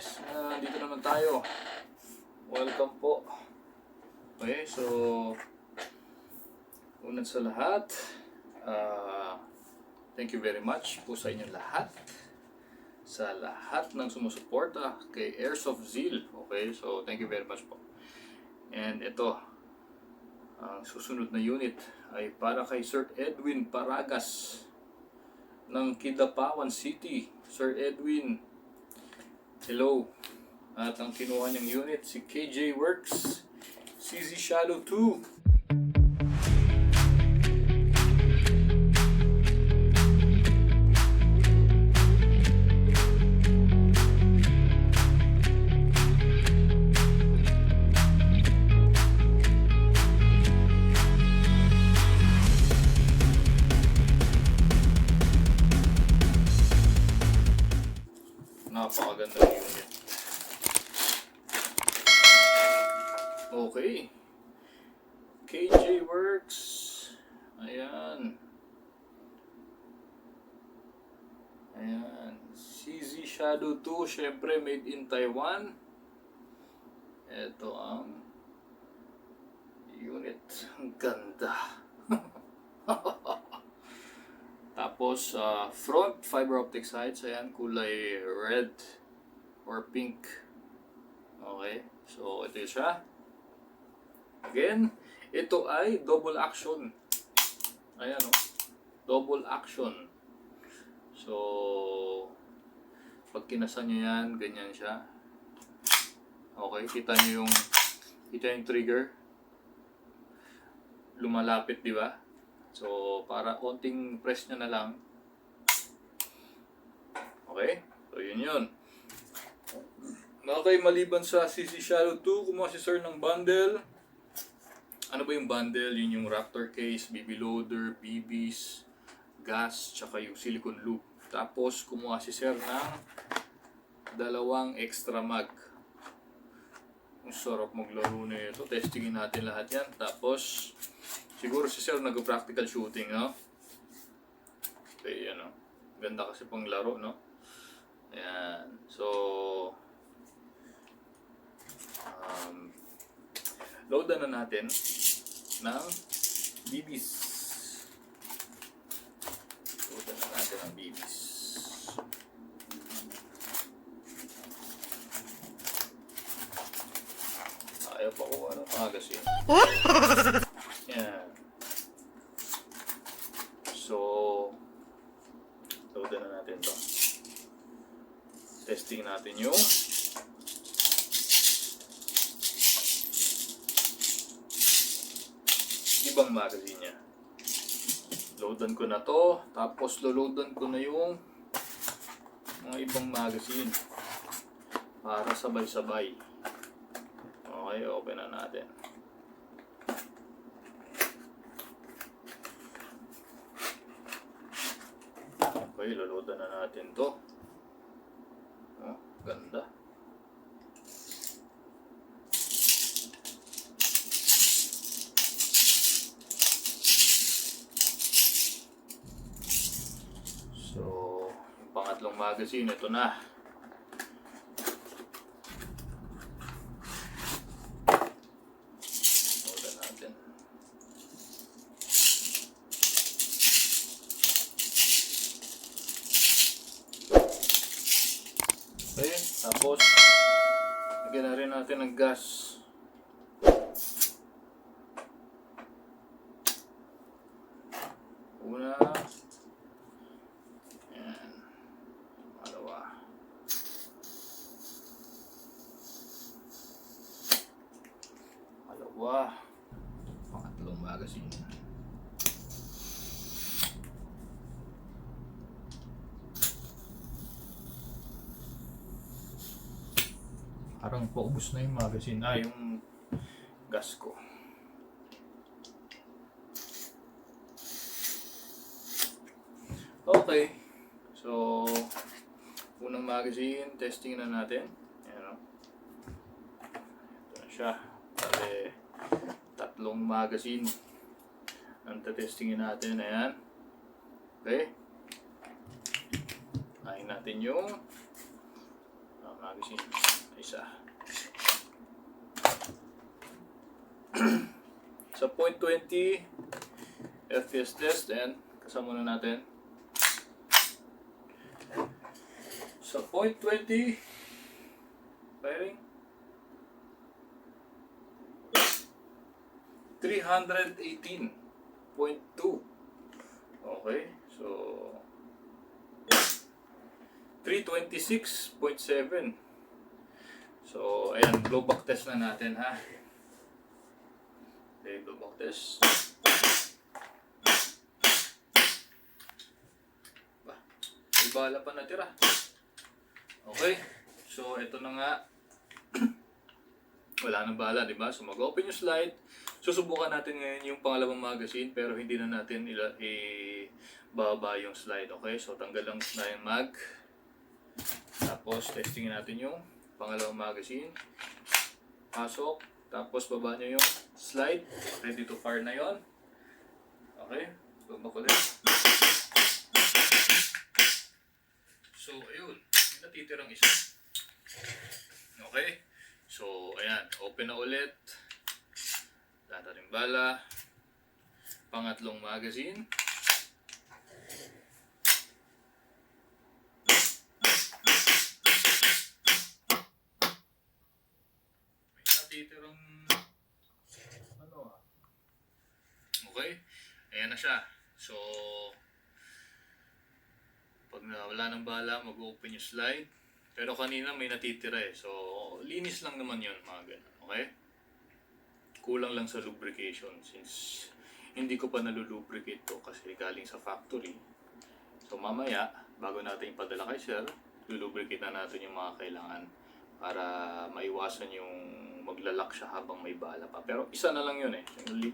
guys, dito naman tayo. Welcome po. Okay, so unang sa lahat, thank you very much po sa inyong lahat. Sa lahat ng sumusuporta kay Airsoft ZeeL. Okay, so thank you very much po. And ito, ang susunod na unit ay para kay Sir Edwin Paragas ng Kidapawan City. Sir Edwin, hello. At ang kinuha niyang unit si KJ Works CZ Shadow 2. Napakaganda ng unit. Okay. KJ Works. Ayan. Ayan. CZ Shadow 2. Syempre made in Taiwan. Ito ang unit. Ang ganda. Tapos, front fiber optic sights, ayan, kulay red or pink. Okay, so ito siya. Again, ito ay double action. Ayan, oh, double action. So, pag kinasan nyo yan, ganyan siya. Okay, kita nyo yung trigger. Lumalapit, di ba? So, para konting press nyo na lang. Okay? So, yun. Okay, maliban sa CZ Shadow 2, kumuha si Sir ng bundle. Ano ba yung bundle? Yun yung Raptor case, BB loader, BBs, gas, tsaka yung silicone loop. Tapos, kumuha si Sir ng dalawang extra mag. Ang sarap maglaro na ito. Testingin natin lahat yan. Tapos, siguro si Sir nag-practical shooting, no? Okay, ano. Ganda kasi pang laro, no? Ayan. So, loadan na natin ng BBs. Loadan na natin ng BBs. Ayaw pa ko, ano, magazine. Yan. So, loadan na natin to. Testing natin yung ibang magazine niya. Loadan ko na to. Tapos loadan ko na yung mga ibang magazine para sabay-sabay. Okay, open na natin. Okay, luludan na natin to. Oh, ganda. So, yung pangatlong magazine, ito na. Loadan natin. Okay, tapos lagyan na rin natin ng gas. Una, yan, dalawa, pangatlong magazine. Parang paubos na yung magazine. Yung gas ko. Okay. So, unang magazine, testing na natin. Ayan, o. Ito na siya. Bale, tatlong magazine ang testingin natin. Ayan. Okay. Kain natin yung magazine. Isa. Sa .20 FPS test, and kasama na natin. Sa .20 firing 318.2. Okay, so 326.7. So ayan, blowback test na natin ha. Okay, blowback test. May bala pa natira. Okay, so ito na nga. Wala nang bala, di ba? So mag-open yung slide. Susubukan natin ngayon yung pangalawang magazine, pero hindi na natin ibaba yung slide. Okay, so tanggal lang na yung mag. Tapos testingin natin yung pangalawang magazine. Pasok. Tapos baba nyo yung slide. Ready to fire na yon. Okay, baba ko ulit. So ayun, may natitirang isa. Okay, so ayan, open na ulit. Data rin bala. Pangatlong magazine. May natitirang okay, ayan na siya. So pag wala ng bala, mag-open yung slide. Pero kanina may natitira eh. So linis lang naman yun, mga ganun. Okay? Kulang lang sa lubrication since hindi ko pa nalulubricate to kasi galing sa factory. So mamaya, bago natin ipadala kay sir, lulubricate na natin yung mga kailangan para maiwasan yung maglalak siya habang may bala pa. Pero isa na lang yun eh.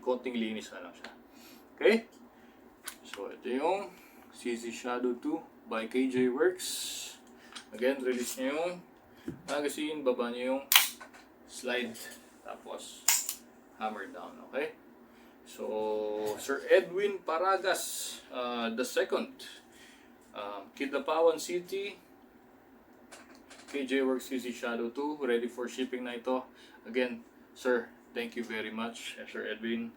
Konting linis na lang siya. Okay? So ito yung CZ Shadow 2 by KJ Works. Again, release nyo yung magazine, baba nyo yung slide, tapos hammer down, okay? So, Sir Edwin Paragas, the second, Kidapawan City, KJ Works CZ Shadow 2, ready for shipping na ito. Again, sir, thank you very much, Sir Edwin.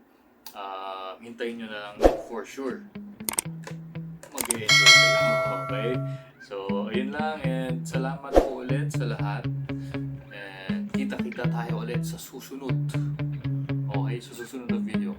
Hintayin nyo na lang for sure. Mag-enjoy kayo, okay? So, ayun lang, and salamat po ulit sa lahat. And kita-kita tayo ulit sa susunod. Okay, sa susunod na video.